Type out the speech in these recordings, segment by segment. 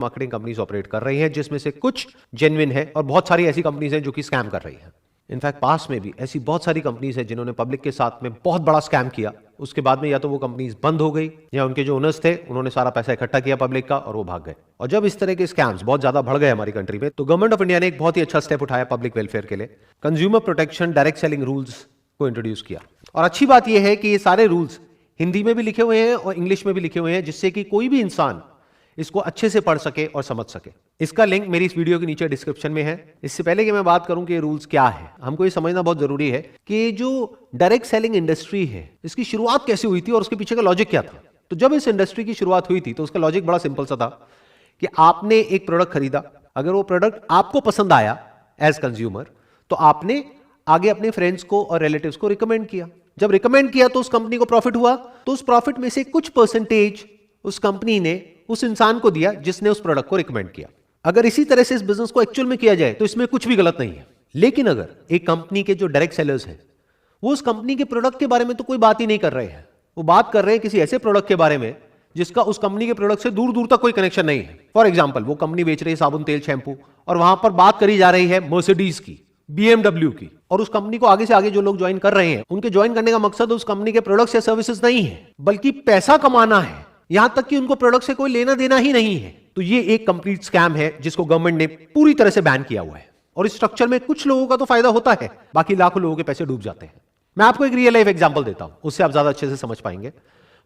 Marketing companies operate कर रही हैं, जिसमें से कुछ जेन्युइन है और बहुत सारी ऐसी कंपनीज हैं जो कि स्कैम कर रही हैं। इनफैक्ट पास में भी ऐसी बहुत सारी कंपनीज हैं जिन्होंने पब्लिक के साथ में बहुत बड़ा स्कैम किया। उसके बाद में या तो वो कंपनीज बंद हो गई या उनके जो ओनर्स थे उन्होंने सारा पैसा इकट्ठा किया पब्लिक का और वो भाग गए। और जब इस तरह के स्कैम्स बहुत ज्यादा बढ़ गए हमारी कंट्री में, तो गवर्नमेंट ऑफ इंडिया ने एक बहुत ही अच्छा स्टेप उठाया पब्लिक वेलफेयर के लिए। Consumer protection direct selling rules को इंट्रोड्यूस किया। और अच्छी बात यह है कि ये सारे रूल्स हिंदी में भी लिखे हुए हैं और इंग्लिश में भी लिखे हुए हैं, जिससे कि कोई भी इंसान इसको अच्छे से पढ़ सके और समझ सके। इसका लिंक मेरी इस वीडियो के नीचे डिस्क्रिप्शन में है। इससे पहले कि मैं बात करूं कि ये रूल्स क्या है, हमको ये समझना बहुत जरूरी है कि जो डायरेक्ट सेलिंग इंडस्ट्री है, इसकी शुरुआत कैसे हुई थी और उसके पीछे का लॉजिक क्या था। तो जब इस इंडस्ट्री की शुरुआत हुई थी तो उसका लॉजिक बड़ा सिंपल सा था कि आपने एक प्रोडक्ट खरीदा, अगर वो प्रोडक्ट आपको पसंद आया एज कंज्यूमर, तो आपने आगे अपने फ्रेंड्स को और रिलेटिव्स को रिकमेंड किया। जब रिकमेंड किया तो उस कंपनी को प्रॉफिट हुआ, तो उस प्रॉफिट में से कुछ परसेंटेज उस कंपनी ने उस इंसान को दिया जिसने उस प्रोडक्ट को रिकमेंड किया। अगर इसी तरह से इस बिजनेस को एक्चुअल में किया जाए तो इसमें कुछ भी गलत नहीं है। लेकिन अगर एक कंपनी के जो डायरेक्ट सेलर्स हैं वो उस कंपनी के प्रोडक्ट के बारे में तो कोई बात ही नहीं कर रहे हैं, वो बात कर रहे हैं किसी ऐसे प्रोडक्ट के बारे में जिसका उस कंपनी के प्रोडक्ट से दूर दूर तक कोई कनेक्शन नहीं है। फॉर एग्जाम्पल, वो कंपनी बेच रही है साबुन, तेल, शैंपू, और वहां पर बात करी जा रही है मर्सिडीज की, BMW की, और उस कंपनी को आगे से आगे जो लोग ज्वाइन कर रहे हैं उनके ज्वाइन करने का मकसद उस कंपनी के प्रोडक्ट्स या सर्विसेज नहीं है, बल्कि पैसा कमाना है, यहां तक कि उनको प्रोडक्ट से कोई लेना देना ही नहीं है। तो ये एक कंप्लीट स्कैम है जिसको गवर्नमेंट ने पूरी तरह से बैन किया हुआ है। और इस स्ट्रक्चर में कुछ लोगों का तो फायदा होता है, बाकी लाखों लोगों के पैसे डूब जाते हैं। मैं आपको एक रियल लाइफ एग्जांपल देता हूं, उससे आप ज्यादा अच्छे से समझ पाएंगे।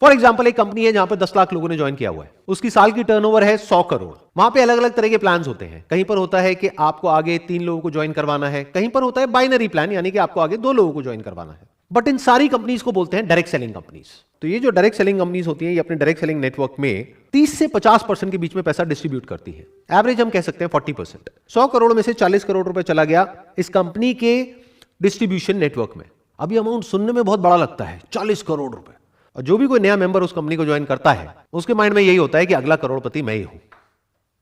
फॉर एग्जाम्पल, एक कंपनी है जहां पर 10 लाख लोगों ने ज्वाइन किया हुआ है, उसकी साल की टर्नओवर है 100 करोड़। वहां पे अलग अलग तरह के प्लान्स होते हैं। कहीं पर होता है कि आपको आगे 3 लोगों को ज्वाइन करवाना है, कहीं पर होता है बाइनरी प्लान, यानी कि आपको आगे 2 लोगों को ज्वाइन करवाना है। बट इन सारी कंपनीज को बोलते हैं डायरेक्ट सेलिंग कंपनीज। तो ये जो डायरेक्ट सेलिंग कंपनीज होती हैं, ये अपने डायरेक्ट सेलिंग नेटवर्क में 30 से 50% के बीच में पैसा डिस्ट्रीब्यूट करती है। एवरेज हम कह सकते हैं 40%। 100 करोड़ में से 40 करोड़ रुपए चला गया इस कंपनी के डिस्ट्रीब्यूशन नेटवर्क में। अभी अमाउंट सुनने में बहुत बड़ा लगता है, 40 करोड़ रुपए। और जो भी कोई नया मेंबर उस कंपनी को ज्वाइन करता है, उसके माइंड में यही होता है कि अगला करोड़पति मैं ही हूं।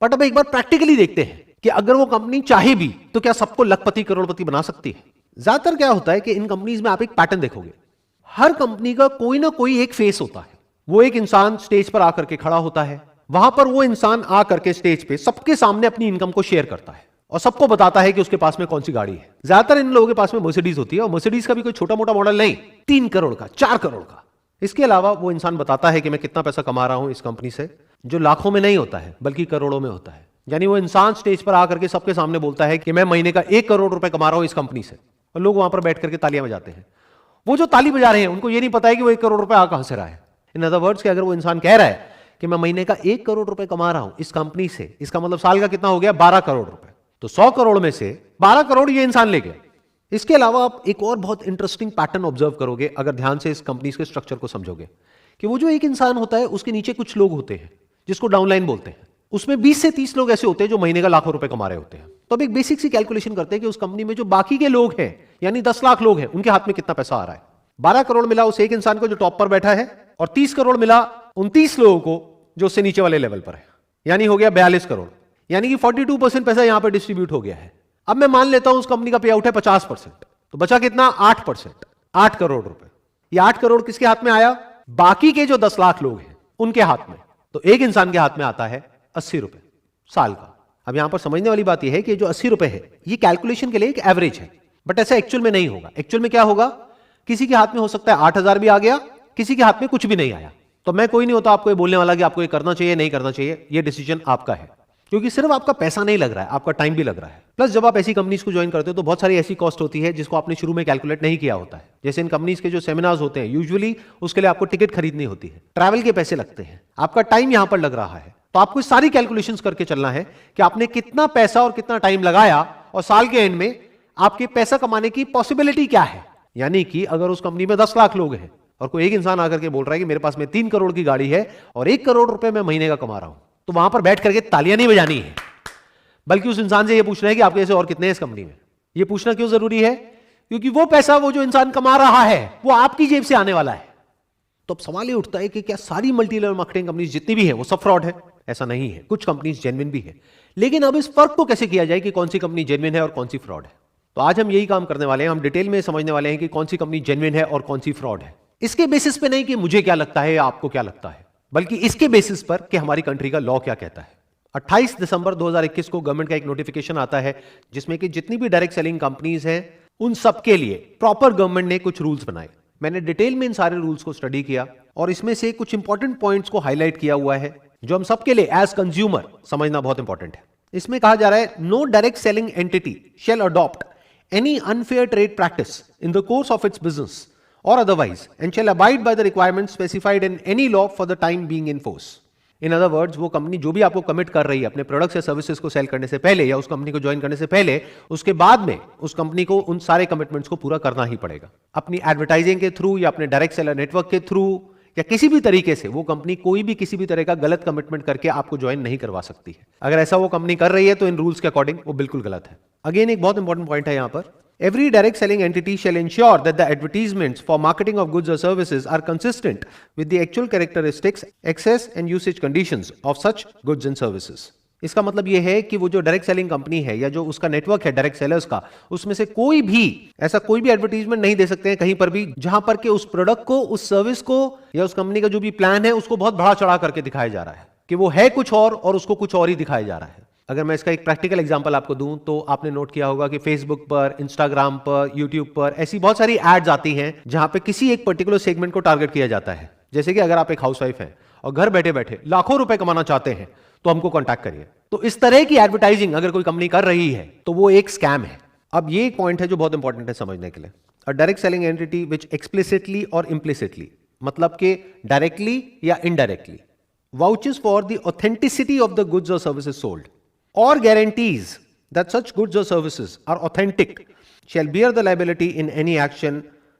बट अब एक बार प्रैक्टिकली देखते हैं कि अगर वो कंपनी चाहे भी तो क्या सबको लखपति करोड़पति बना सकती है। ज्यादातर क्या होता है कि इन कंपनीज में आप एक पैटर्न देखोगे, हर कंपनी का कोई ना कोई एक फेस होता है। वो एक इंसान स्टेज पर आकर के खड़ा होता है, वहां पर वो इंसान आकर के स्टेज पे सबके सामने अपनी इनकम को शेयर करता है और सबको बताता है कि उसके पास में कौन सी गाड़ी है। ज्यादातर इन लोगों के पास में मर्सिडीज होती है, और मर्सिडीज का भी कोई छोटा मोटा मॉडल नहीं, 3 करोड़ का, 4 करोड़ का। इसके अलावा वो इंसान बताता है कि मैं कितना पैसा कमा रहा हूं इस कंपनी से, जो लाखों में नहीं होता है बल्कि करोड़ों में होता है। यानी वो इंसान स्टेज पर आकर के सबके सामने बोलता है कि मैं महीने का 1 करोड़ रुपए कमा रहा हूं इस कंपनी से, और लोग वहां पर बैठ करके तालियां बजाते हैं। वो जो ताली बजा रहे हैं उनको ये नहीं पता है कि वो 1 करोड़ रुपए आ कहां से रहा है। इन अदर वर्ड्स, कि अगर वो इंसान कह रहा है कि मैं महीने का 1 करोड़ रुपए कमा रहा हूं इस कंपनी से, इसका मतलब साल का कितना हो गया, 12 करोड़ रुपए। तो 100 करोड़ में से 12 करोड़ ये इंसान ले गया। इसके अलावा आप एक और बहुत इंटरेस्टिंग पैटर्न ऑब्जर्व करोगे अगर ध्यान से इस कंपनी के स्ट्रक्चर को समझोगे, कि वो जो एक इंसान होता है उसके नीचे कुछ लोग होते हैं जिसको डाउनलाइन बोलते हैं। उसमें 20 से 30 लोग ऐसे होते हैं जो महीने का लाखों रुपए कमा रहे होते हैं। तो अब एक बेसिक सी कैलकुलेशन करते हैं कि उस कंपनी में जो बाकी के लोग हैं, यानी 10 लाख लोग हैं, उनके हाथ में कितना पैसा आ रहा है। 12 करोड़ मिला उस एक इंसान को जो टॉप पर बैठा है, और 30 करोड़ मिला 29 लोगों को जो उससे नीचे वाले लेवल पर है, यानी हो गया 42 करोड़। यानी कि 42% पैसा यहां पर डिस्ट्रीब्यूट हो गया है। अब मैं मान लेता हूं उस कंपनी का पे आउट है 50%, तो बचा कितना, 8%, 8 करोड़ रुपए। ये 8 करोड़ किसके हाथ में आया, बाकी के जो 10 लाख लोग हैं उनके हाथ में। तो एक इंसान के हाथ में आता है 80 रुपए साल का। अब यहां पर समझने वाली बात यह है कि जो 80 रुपए है ये कैलकुलेशन के लिए एक एवरेज है, बट ऐसा एक्चुअल में नहीं होगा। एक्चुअल में क्या होगा, किसी के हाथ में हो सकता है 8,000 भी आ गया, किसी के हाथ में कुछ भी नहीं आया। तो मैं कोई नहीं होता आपको ये बोलने वाला कि आपको ये करना चाहिए नहीं करना चाहिए, ये डिसीजन आपका है, क्योंकि सिर्फ आपका पैसा नहीं लग रहा है, आपका टाइम भी लग रहा है। प्लस जब आप ऐसी कंपनीज को ज्वाइन करते हो तो बहुत सारी ऐसी कॉस्ट होती है जिसको आपने शुरू में कैलकुलेट नहीं किया होता है। जैसे इन कंपनीज के जो सेमिनार्स होते हैं, यूजुअली उसके लिए आपको टिकट खरीदनी होती है, ट्रैवल के पैसे लगते हैं, आपका टाइम यहां पर लग रहा है। तो आपको सारी कैलकुलेशंस करके चलना है कि आपने कितना पैसा और कितना टाइम लगाया, और साल के एंड में आपके पैसा कमाने की पॉसिबिलिटी क्या है। यानी कि अगर उस कंपनी में 10 लाख लोग हैं और कोई एक इंसान आकर के बोल रहा है कि मेरे पास में 3 करोड़ की गाड़ी है और 1 करोड़ रुपए मैं महीने का कमा रहा हूं, तो वहां पर बैठ करके तालियां नहीं बजानी है, बल्कि उस इंसान से यह पूछना है कि आपके ऐसे और कितने हैं इस कंपनी में। यह पूछना क्यों जरूरी है, क्योंकि वो पैसा वो जो इंसान कमा रहा है वो आपकी जेब से आने वाला है। तो अब सवाल ये उठता है कि क्या सारी मल्टी लेवल मार्केटिंग कंपनीज जितनी भी है वो सब फ्रॉड है। ऐसा नहीं है, कुछ कंपनीज जेन्युइन भी है। लेकिन अब इस फर्क को कैसे किया जाए कि कौन सी कंपनी जेन्युइन है और कौन सी फ्रॉड है। तो आज हम यही काम करने वाले हैं, हम डिटेल में समझने वाले हैं कि कौन सी कंपनी जेन्युइन है और कौन सी फ्रॉड है। इसके बेसिस पे नहीं कि मुझे क्या लगता है या आपको क्या लगता है, बल्कि इसके बेसिस पर कि हमारी कंट्री का लॉ क्या कहता है। 28 दिसंबर 2021 को गवर्नमेंट का एक नोटिफिकेशन आता है जिसमें कि जितनी भी डायरेक्ट सेलिंग कंपनीज हैं उन सब के लिए प्रॉपर गवर्नमेंट ने कुछ रूल्स बनाए। मैंने डिटेल में इन सारे रूल्स को स्टडी किया और इसमें से कुछ इंपॉर्टेंट पॉइंट्स को हाईलाइट किया हुआ है जो हम सबके लिए एज कंज्यूमर समझना बहुत इंपॉर्टेंट है। इसमें कहा जा रहा है, no direct selling entity shall adopt any unfair trade practice in the course of its business or otherwise and shall abide by the requirements specified in any law for the time being in force. In other words, वो company जो भी आपको commit कर रही है अपने products या services को सेल करने से पहले या उस कंपनी को ज्वाइन करने से पहले, उसके बाद में उस कंपनी को उन सारे कमिटमेंट्स को पूरा करना ही पड़ेगा। अपनी एडवर्टाइजिंग के थ्रू या अपने डायरेक्ट सेलर नेटवर्क के थ्रू या किसी भी तरीके से वो कंपनी कोई भी किसी भी तरह का गलत कमिटमेंट करके आपको ज्वाइन नहीं करवा सकती है। अगर ऐसा वो कंपनी कर रही है तो इन रूल्स के अकॉर्डिंग वो बिल्कुल गलत है। अगेन एक बहुत इंपॉर्टेंट पॉइंट है यहां पर, every direct selling entity shall ensure that the advertisements for marketing of goods or services are consistent with the actual characteristics, access and usage conditions of such goods and services. इसका मतलब यह है कि वो जो डायरेक्ट सेलिंग कंपनी है या जो उसका नेटवर्क है डायरेक्ट सेलर्स का, उसमें से कोई भी ऐसा कोई भी एडवर्टीजमेंट नहीं दे सकते हैं कहीं पर भी जहां पर कि उस प्रोडक्ट को, उस सर्विस को या उस कंपनी का जो भी प्लान है उसको बहुत बड़ा चढ़ा करके दिखाया जा रहा है कि वो है कुछ और उसको कुछ और ही दिखाया जा रहा है। अगर मैं इसका एक प्रैक्टिकल एग्जांपल आपको दूं तो आपने नोट किया होगा कि फेसबुक पर, इंस्टाग्राम पर, यूट्यूब पर ऐसी बहुत सारी एड्स आती हैं जहां पे किसी एक पर्टिकुलर सेगमेंट को टारगेट किया जाता है। जैसे कि अगर आप एक हाउसवाइफ हैं और घर बैठे बैठे लाखों रुपए कमाना चाहते हैं तो हमको कॉन्टैक्ट करिए। तो इस तरह की एडवर्टाइजिंग अगर कोई कंपनी कर रही है तो वो एक स्कैम है। अब ये एक पॉइंट है जो बहुत इंपॉर्टेंट है समझने के लिए। A direct selling entity which explicitly और इम्प्लिसिटली, मतलब कि डायरेक्टली या indirectly, vouches for the authenticity of the goods और services sold or guarantees that such goods or services are authentic shall bear the liability in any action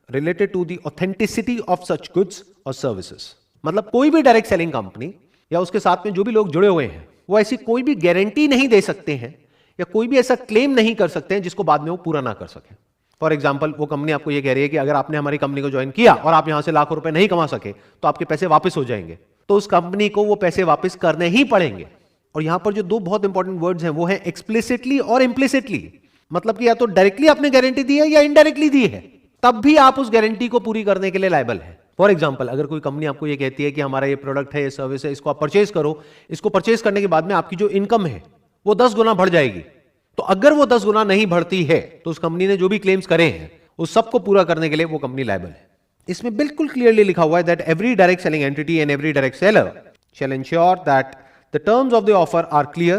related to the authenticity of such goods or services. मतलब कोई भी direct selling company या उसके साथ में जो भी लोग जुड़े हुए हैं वो ऐसी कोई भी गारंटी नहीं दे सकते हैं या कोई भी ऐसा क्लेम नहीं कर सकते हैं जिसको बाद में वो पूरा ना कर सके। फॉर एग्जाम्पल, वो कंपनी आपको ये कह रही है कि अगर आपने हमारी कंपनी को ज्वाइन किया और आप यहां से लाखों रुपए नहीं कमा सके तो आपके पैसे वापस हो जाएंगे, तो उस कंपनी को वो पैसे वापस करने ही पड़ेंगे। और यहां पर जो दो बहुत इंपॉर्टेंट वर्ड्स हैं वो है एक्सप्लिसिटली और इम्प्लिसिटली, मतलब कि या तो डायरेक्टली आपने गारंटी दी है या इनडायरेक्टली दी है, तब भी आप उस गारंटी को पूरी करने के लिए लायबल है। फॉर एग्जांपल, अगर कोई कंपनी आपको ये कहती है कि हमारा ये प्रोडक्ट है, ये सर्विस है, इसको आप परचेज करो, इसको परचेज करने के बाद में आपकी जो इनकम है वो 10 गुना बढ़ जाएगी, तो अगर वो 10 गुना नहीं बढ़ती है तो उस कंपनी ने जो भी क्लेम्स करे हैं उस सबको पूरा करने के लिए वो कंपनी लायबल है। इसमें बिल्कुल क्लियरली लिखा हुआ है that every direct selling entity and every direct seller shall ensure that the terms of the offer are clear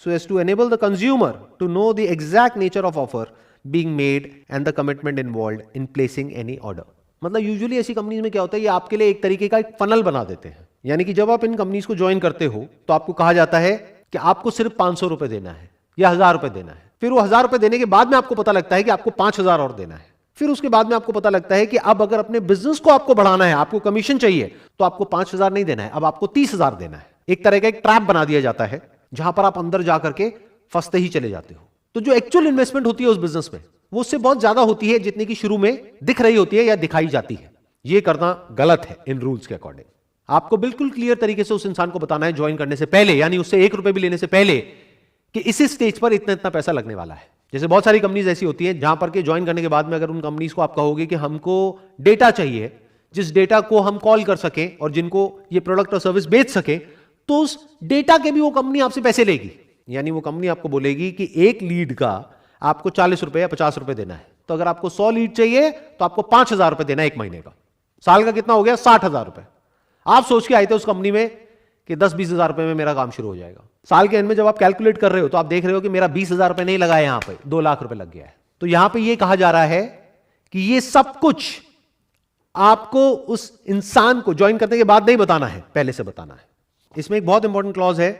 so as to enable the consumer to know the exact nature of offer being made and the commitment involved in placing any order. मतलब usually ऐसी companies में क्या होता है, ये आपके लिए एक तरीके का एक फनल बना देते हैं। यानी कि जब आप इन कंपनीज को ज्वाइन करते हो तो आपको कहा जाता है कि आपको सिर्फ 500 रुपए देना है या 1000 रुपए देना है। फिर वो 1000 रुपए देने के बाद में आपको पता लगता है कि आपको 5000 और देना है। फिर उसके बाद में आपको पता लगता है कि अब अगर अपने बिजनेस को आपको बढ़ाना है, आपको कमीशन चाहिए, तो आपको 5000 नहीं देना है, अब आपको 30000 देना है। एक तरह का एक ट्रैप बना दिया जाता है जहां पर आप अंदर जाकर के फंसते ही चले जाते हो। तो जो एक्चुअल इन्वेस्टमेंट होती है उस बिजनेस में वो उससे बहुत ज्यादा होती है जितनी की शुरू में दिख रही होती है या दिखाई जाती है। ये करना गलत है इन रूल्स के अकॉर्डिंग। आपको बिल्कुल क्लियर तरीके से उस इंसान को बताना है ज्वाइन करने से पहले, यानी उससे 1 रुपए भी लेने से पहले, कि इसी स्टेज पर इतना इतना पैसा लगने वाला है। जैसे बहुत सारी कंपनीज ऐसी होती हैं जहां पर के ज्वाइन करने के बाद में अगर उन कंपनीज को आप कहोगे कि हमको डेटा चाहिए जिस डेटा को हम कॉल कर सके और जिनको ये प्रोडक्ट और सर्विस बेच सके, तो उस डेटा के भी वो कंपनी आपसे पैसे लेगी। यानी वो कंपनी आपको बोलेगी कि एक लीड का आपको 40 रुपए या 50 रुपए देना है, तो अगर आपको 100 लीड चाहिए तो आपको 5000 रुपए देना है एक महीने का। साल का कितना हो गया? 60,000 रुपए। आप सोच के आए थे उस कंपनी में कि 10-20 हजार रुपए में मेरा काम शुरू हो जाएगा। साल के एंड में जब आप कैलकुलेट कर रहे हो तो आप देख रहे हो कि मेरा 20,000 रुपए नहीं लगा है, यहां पे 2 लाख रुपए लग गया है। तो यहां पे ये कहा जा रहा है कि ये सब कुछ आपको उस इंसान को ज्वाइन करने के बाद नहीं बताना है, पहले से बताना है। इसमें एक बहुत इंपॉर्टेंट क्लॉज है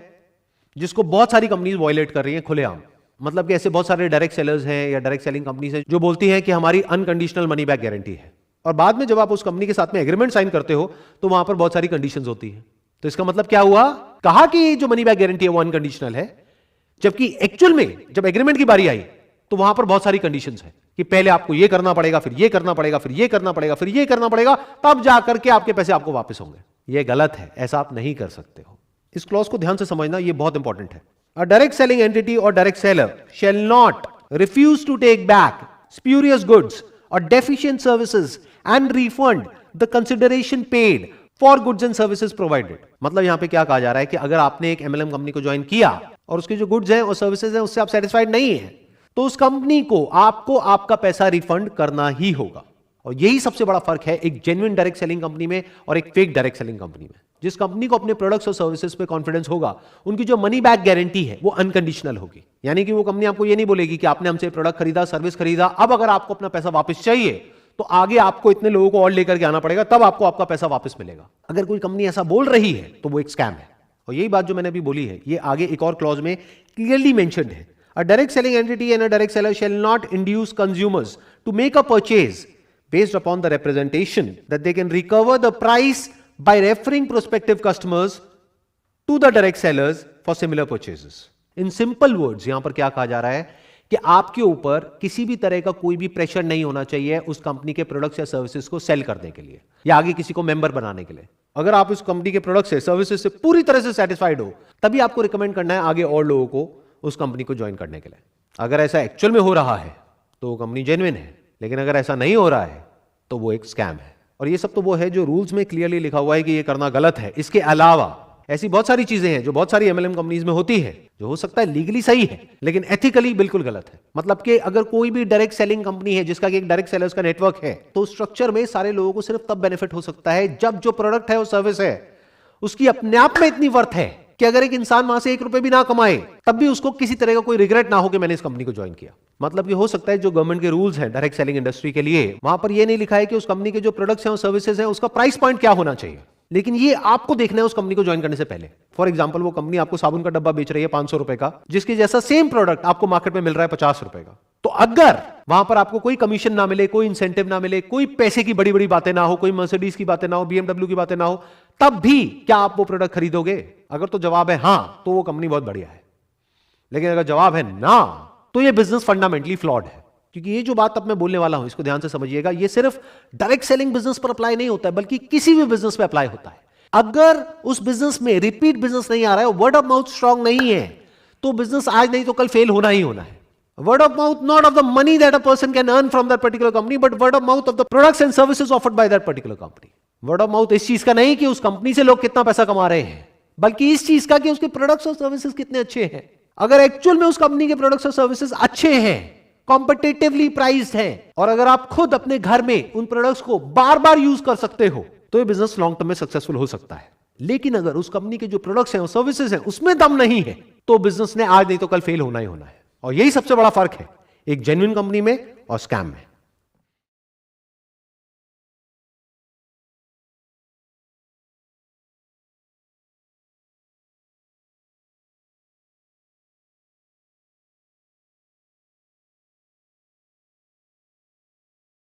जिसको बहुत सारी कंपनीज वायलेट कर रही हैं खुलेआम। मतलब कि ऐसे बहुत सारे डायरेक्ट सेलर्स हैं या डायरेक्ट सेलिंग कंपनीज हैं जो बोलती हैं कि हमारी अनकंडीशनल मनी बैक गारंटी है, और बाद में जब आप उस कंपनी के साथ में एग्रीमेंट साइन करते हो तो वहां पर बहुत सारी कंडीशंस होती हैं। तो इसका मतलब क्या हुआ? कहा कि जो मनी बैक गारंटी है वो अनकंडीशनल है, जबकि एक्चुअल में जब एग्रीमेंट की बारी आई तो वहां पर बहुत सारी कंडीशंस है कि पहले आपको ये करना पड़ेगा, फिर ये करना पड़ेगा, फिर ये करना पड़ेगा, फिर ये करना पड़ेगा, तब जाकर के आपके पैसे आपको वापस होंगे। ये गलत है, ऐसा आप नहीं कर सकते हो। इस क्लॉज को ध्यान से समझना, ये बहुत इंपॉर्टेंट है। अ डायरेक्ट सेलिंग एंटिटी और direct seller shall not refuse to take back spurious goods और deficient services and refund the consideration paid for goods and services provided. मतलब यहां पे क्या कहा जा रहा है कि अगर आपने एक एमएलएम कंपनी को ज्वाइन किया और उसके जो गुड्स हैं और सर्विसेज हैं उससे आप सेटिस्फाइड नहीं है, तो उस कंपनी को आपको आपका पैसा रिफंड करना ही होगा। और यही सबसे बड़ा फर्क है एक जेन्युइन डायरेक्ट सेलिंग कंपनी में और एक फेक डायरेक्ट सेलिंग कंपनी में। जिस कंपनी को अपने प्रोडक्ट्स और सर्विसेज पे कॉन्फिडेंस होगा, उनकी जो मनी बैक गारंटी है वो अनकंडीशनल होगी। यानी कि वो कंपनी आपको ये नहीं बोलेगी कि आपने हमसे प्रोडक्ट खरीदा, सर्विस खरीदा, अब अगर आपको अपना पैसा वापस चाहिए तो आगे आपको इतने लोगों को और लेकर के आना पड़ेगा, तब आपको आपका पैसा वापस मिलेगा। अगर कोई कंपनी ऐसा बोल रही है तो वो एक स्कैम है। और यही बात जो मैंने अभी बोली है, ये आगे एक और क्लॉज में क्लियरली मेंशन्ड है। A direct selling entity and a direct seller shall not induce consumers to make a purchase based upon the representation that they can recover the price by referring prospective customers to the direct sellers for similar purchases. In simple words, यहां पर क्या कहा जा रहा है कि आपके ऊपर किसी भी तरह का कोई भी प्रेशर नहीं होना चाहिए उस कंपनी के प्रोडक्ट्स या सर्विसेज को सेल करने के लिए या आगे किसी को मेंबर बनाने के लिए। अगर आप उस कंपनी के प्रोडक्ट्स से, सर्विसेज से पूरी तरह से सेटिस्फाइड हो, तभी आपको रिकमेंड करना है आगे और लोगों को उस कंपनी को ज्वाइन करने के लिए। अगर ऐसा एक्चुअल में हो रहा है तो वो कंपनी जेन्युइन है, लेकिन अगर ऐसा नहीं हो रहा है तो वो एक स्कैम है। और ये सब तो वो है जो रूल्स में क्लियरली लिखा हुआ है कि ये करना गलत है। इसके अलावा ऐसी बहुत सारी चीजें हैं जो बहुत सारी एमएलएम कंपनीज में होती है, जो हो सकता है लीगली सही है लेकिन एथिकली बिल्कुल गलत है। मतलब कि अगर कोई भी डायरेक्ट सेलिंग कंपनी है जिसका कि एक डायरेक्ट सेलर्स का नेटवर्क है, तो स्ट्रक्चर में सारे लोगों को सिर्फ तब बेनिफिट हो सकता है जब जो प्रोडक्ट है वो सर्विस है उसकी अपने आप में इतनी वर्थ है कि अगर एक इंसान वहां से 1 रुपए भी ना कमाए तब भी उसको किसी तरह का कोई रिग्रेट ना हो कि मैंने इस कंपनी को ज्वाइन किया। मतलब कि हो सकता है जो गवर्नमेंट के रूल्स हैं डायरेक्ट सेलिंग इंडस्ट्री के लिए, वहां पर यह नहीं लिखा है कि उस कंपनी के जो प्रोडक्ट्स हैं और सर्विसेज हैं उसका प्राइस पॉइंट क्या होना चाहिए, लेकिन ये आपको देखना है उस कंपनी को ज्वाइन करने से पहले। फॉर एग्जांपल, वो कंपनी आपको साबुन का डब्बा बेच रही है 500 रुपए का, जिसके जैसा सेम प्रोडक्ट आपको मार्केट में मिल रहा है 50 रुपए का। तो अगर वहां पर आपको कोई कमीशन ना मिले, कोई इंसेंटिव ना मिले, कोई पैसे की बड़ी बड़ी बातें ना हो, कोई मर्सिडीज की बातें ना हो, BMW की बातें ना हो, तब भी क्या आप वो प्रोडक्ट खरीदोगे? अगर तो जवाब है हां, तो वो कंपनी बहुत बढ़िया है। लेकिन अगर जवाब है ना, तो ये बिजनेस फंडामेंटली फ्लॉड है। क्योंकि ये जो बात अब मैं बोलने वाला हूं, इसको ध्यान से समझिएगा, ये सिर्फ डायरेक्ट सेलिंग बिजनेस पर अप्लाई नहीं होता है, बल्कि किसी भी बिजनेस पे अप्लाई होता है। अगर उस बिजनेस में रिपीट बिजनेस नहीं आ रहा है, वर्ड ऑफ माउथ स्ट्रांग नहीं है, तो बिजनेस आज नहीं तो कल फेल होना ही होना है। Word of mouth, not of the money that a person can earn from that particular company, but word of mouth of the products and services offered by that particular company. Word of mouth इस चीज का नहीं कि उस company से लोग कितना पैसा कमा रहे हैं, बल्कि इस चीज का कि उसके प्रोडक्ट्स और सर्विसेज कितने अच्छे हैं। अगर एक्चुअल में उस कंपनी के प्रोडक्ट्स और सर्विसेज अच्छे हैं, कॉम्पिटिटिवली प्राइस्ड हैं, और अगर आप खुद अपने घर में उन प्रोडक्ट्स को बार बार यूज कर सकते हो, तो ये बिजनेस लॉन्ग टर्म में सक्सेसफुल हो सकता है। लेकिन अगर उस कंपनी के जो प्रोडक्ट्स हैं और सर्विसेज हैं उसमें दम नहीं है, तो बिजनेस ने आज नहीं तो कल फेल होना ही होना है। और यही सबसे बड़ा फर्क है एक जेन्युइन कंपनी में और स्कैम में।